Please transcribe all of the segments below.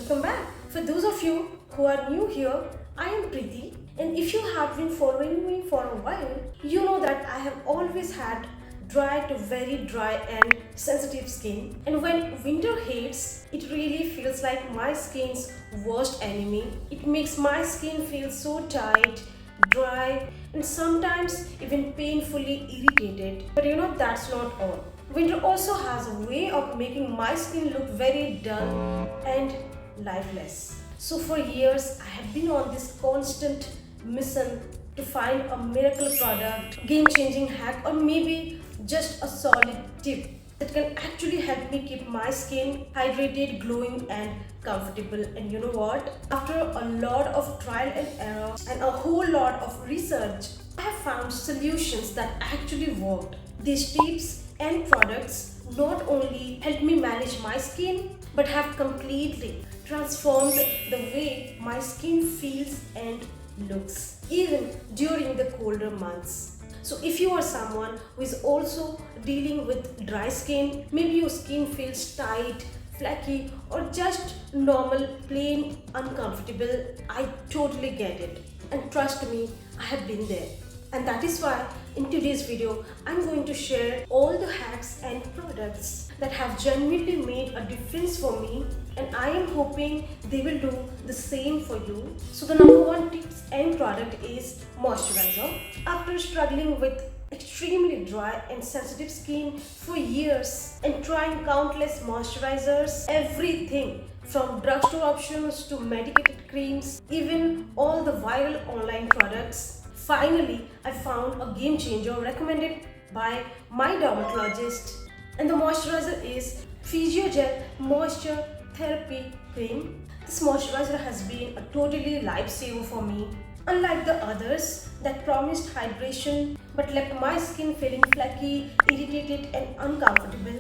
welcome back. For those of you who are new here, I am Preeti, and if you have been following me for a while, you know that I have always had dry to very dry and sensitive skin. And when winter hits, it really feels like my skin's worst enemy. It makes my skin feel so tight, dry, and sometimes even painfully irritated. But that's not all. Winter also has a way of making my skin look very dull and lifeless. So for years, I have been on this constant mission to find a miracle product, game-changing hack, or maybe just a solid tip that can actually help me keep my skin hydrated, glowing, and comfortable. And you know what? After a lot of trial and error and a whole lot of research, I have found solutions that actually worked. These tips and products not only help me manage my skin but have completely transformed the way my skin feels and looks, even during the colder months. So if you are someone who is also dealing with dry skin, maybe your skin feels tight, flaky, or just normal, plain uncomfortable, I totally get it. And trust me, I have been there. And that is why in today's video, I'm going to share all the hacks and products that have genuinely made a difference for me, and I am hoping they will do the same for you. So the number one tips and product is moisturizer. After struggling with extremely dry and sensitive skin for years and trying countless moisturizers, everything from drugstore options to medicated creams, even all the viral online products, finally, I found a game changer recommended by my dermatologist, and the moisturizer is Physiogel Moisture Therapy Cream. This moisturizer has been a totally lifesaver for me. Unlike the others that promised hydration but left my skin feeling flaky, irritated, and uncomfortable,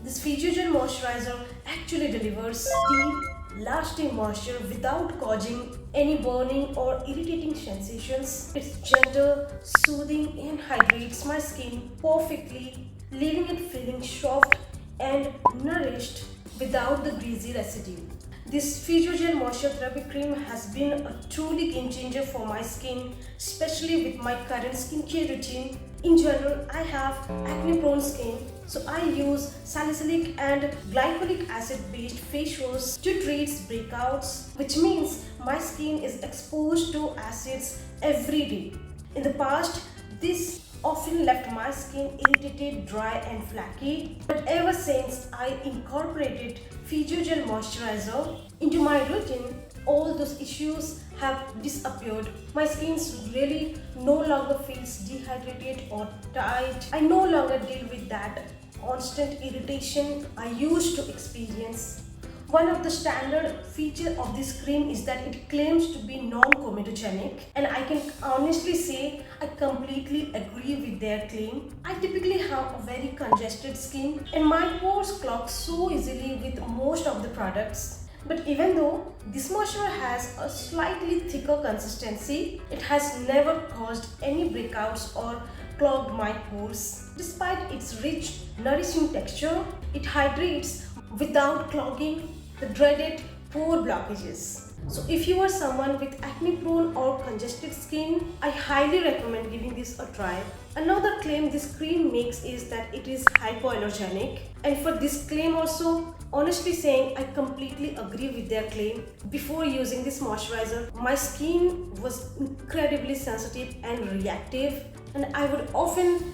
this Physiogel moisturizer actually delivers deep, lasting moisture without causing any burning or irritating sensations. It's gentle, soothing, and hydrates my skin perfectly, leaving it feeling soft and nourished without the greasy residue. This Physiogel Moisture Therapy Cream has been a truly game changer for my skin, especially with my current skincare routine. In general, I have acne-prone skin, so I use salicylic and glycolic acid-based face wash to treat breakouts, which means my skin is exposed to acids every day. In the past, this often left my skin irritated, dry, and flaky, but ever since I incorporated Physiogel moisturizer into my routine, all those issues have disappeared. My skin really no longer feels dehydrated or tight. I no longer deal with that constant irritation I used to experience. One of the standard features of this cream is that it claims to be non-comedogenic, and I can honestly say I completely agree with their claim. I typically have a very congested skin and my pores clog so easily with most of the products. But even though this moisturizer has a slightly thicker consistency, it has never caused any breakouts or clogged my pores. Despite its rich, nourishing texture, it hydrates without clogging the dreaded pore blockages. So if you are someone with acne-prone or congested skin, I highly recommend giving this a try. Another claim this cream makes is that it is hypoallergenic, and for this claim also, honestly saying, I completely agree with their claim. Before using this moisturizer, my skin was incredibly sensitive and reactive, and I would often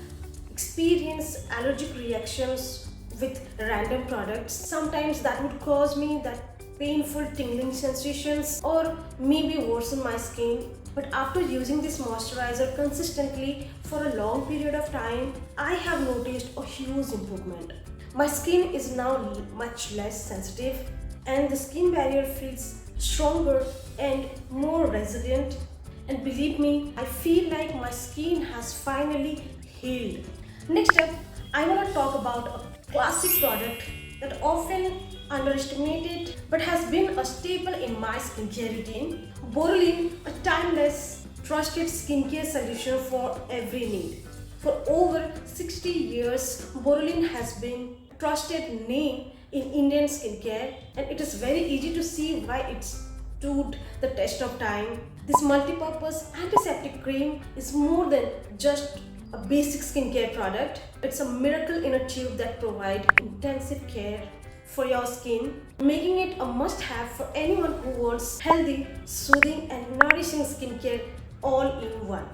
experience allergic reactions with random products. Sometimes that would cause me that painful tingling sensations or maybe worsen my skin. But after using this moisturizer consistently for a long period of time, I have noticed a huge improvement. My skin is now much less sensitive, and the skin barrier feels stronger and more resilient. And believe me, I feel like my skin has finally healed. Next up, I want to talk about a classic product that often underestimated but has been a staple in my skincare routine. Borolene, a timeless, trusted skincare solution for every need. For over 60 years, Borolene has been a trusted name in Indian skincare, and it is very easy to see why it's stood the test of time. This multi-purpose antiseptic cream is more than just a basic skincare product. It's a miracle in a tube that provides intensive care for your skin, making it a must-have for anyone who wants healthy, soothing and nourishing skincare all in one.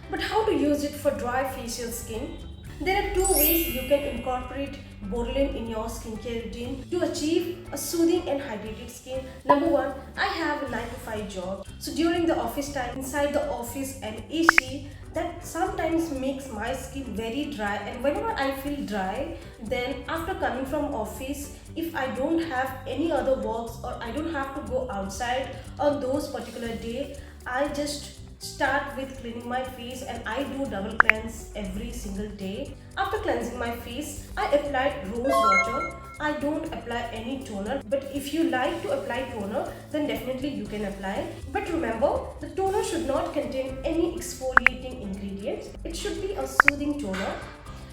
But how to use it for dry facial skin? There are two ways you can incorporate borderline in your skincare routine to achieve a soothing and hydrated skin. Number one, I have a 9 to 5 job. So during the office time, inside the office and AC, that sometimes makes my skin very dry, and whenever I feel dry, then after coming from office, if I don't have any other works or I don't have to go outside on those particular day, I just start with cleaning my face, and I do double cleanse every single day. After cleansing my face, I apply rose water. I don't apply any toner, but if you like to apply toner, then definitely you can apply. But remember, the toner should not contain any exfoliating ingredients. It should be a soothing toner.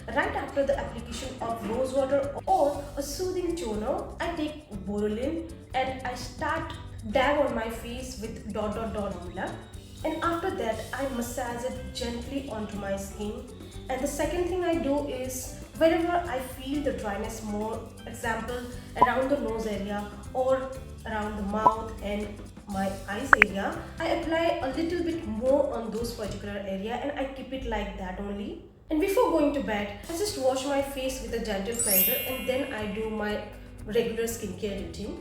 Right after the application of rose water or a soothing toner, I take Borolin and I start dab on my face with dot dot dot formula. And after that, I massage it gently onto my skin. And the second thing I do is, wherever I feel the dryness more, example around the nose area or around the mouth and my eyes area, I apply a little bit more on those particular area, and I keep it like that only. And before going to bed, I just wash my face with a gentle cleanser, and then I do my regular skincare routine.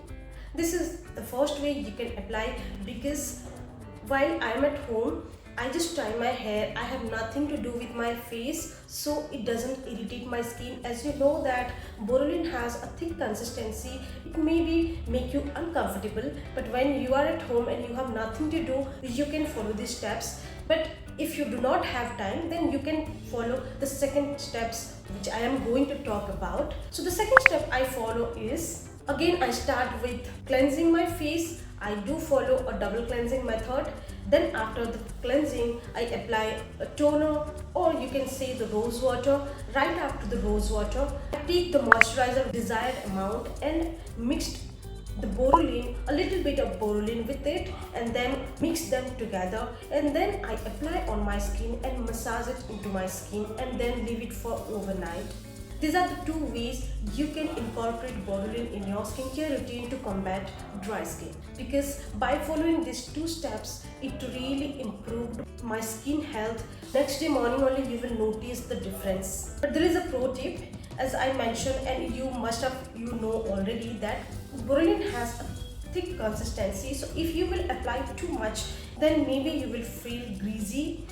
This is the first way you can apply, because while I'm at home, I just tie my hair. I have nothing to do with my face, so it doesn't irritate my skin. As you know that Borolin has a thick consistency, it may make you uncomfortable, but when you are at home and you have nothing to do, you can follow these steps. But if you do not have time, then you can follow the second steps which I am going to talk about. So the second step I follow is, again I start with cleansing my face. I do follow a double cleansing method. Then after the cleansing, I apply a toner, or you can say the rose water. Right after the rose water, I take the moisturizer desired amount and mixed the Borolin, a little bit of Borolin with it, and then mix them together, and then I apply on my skin and massage it into my skin, and then leave it for overnight. These are the two ways you can incorporate Borolin in your skincare routine to combat dry skin. Because by following these two steps, it really improved my skin health. Next day morning only you will notice the difference. But there is a pro tip, as I mentioned, and you know already, that Borolin has a thick consistency. So if you will apply too much, then maybe you will feel greasy.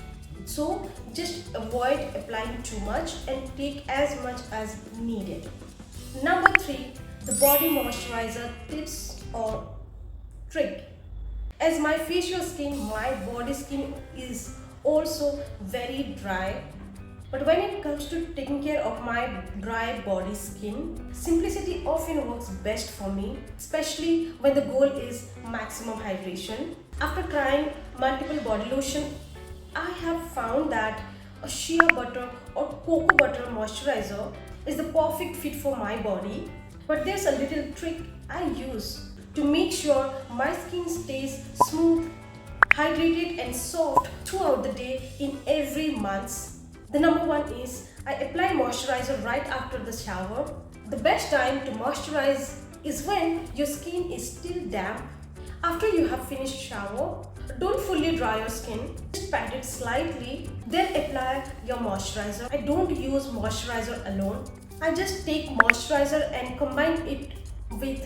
So just avoid applying too much and take as much as needed. Number 3, the body moisturizer tips or trick. As my facial skin, my body skin is also very dry. But when it comes to taking care of my dry body skin, simplicity often works best for me, especially when the goal is maximum hydration. After trying multiple body lotion, I have found that a shea butter or cocoa butter moisturizer is the perfect fit for my body. But there's a little trick I use to make sure my skin stays smooth, hydrated and soft throughout the day in every month. The number one is, I apply moisturizer right after the shower. The best time to moisturize is when your skin is still damp. After you have finished shower, don't fully dry your skin, just pat it slightly, then apply your moisturizer. I don't use moisturizer alone. I just take moisturizer and combine it with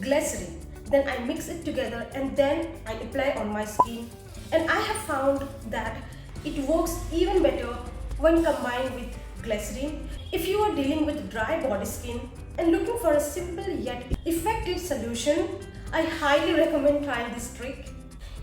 glycerin. Then I mix it together and then I apply on my skin. And I have found that it works even better when combined with glycerin. If you are dealing with dry body skin and looking for a simple yet effective solution, I highly recommend trying this trick.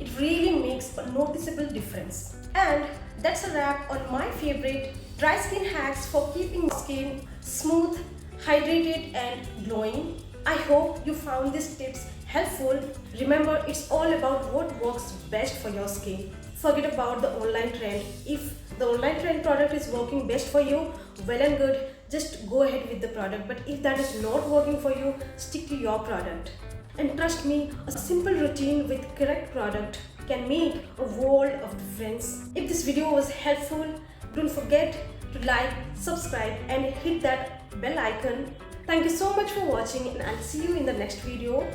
It really makes a noticeable difference. And that's a wrap on my favorite dry skin hacks for keeping skin smooth, hydrated and glowing. I hope you found these tips helpful. Remember, it's all about what works best for your skin. Forget about the online trend. If the online trend product is working best for you, well and good. just go ahead with the product. But if that is not working for you, stick to your product. And trust me, a simple routine with correct product can make a world of difference. If this video was helpful, don't forget to like, subscribe and hit that bell icon. Thank you so much for watching, and I'll see you in the next video.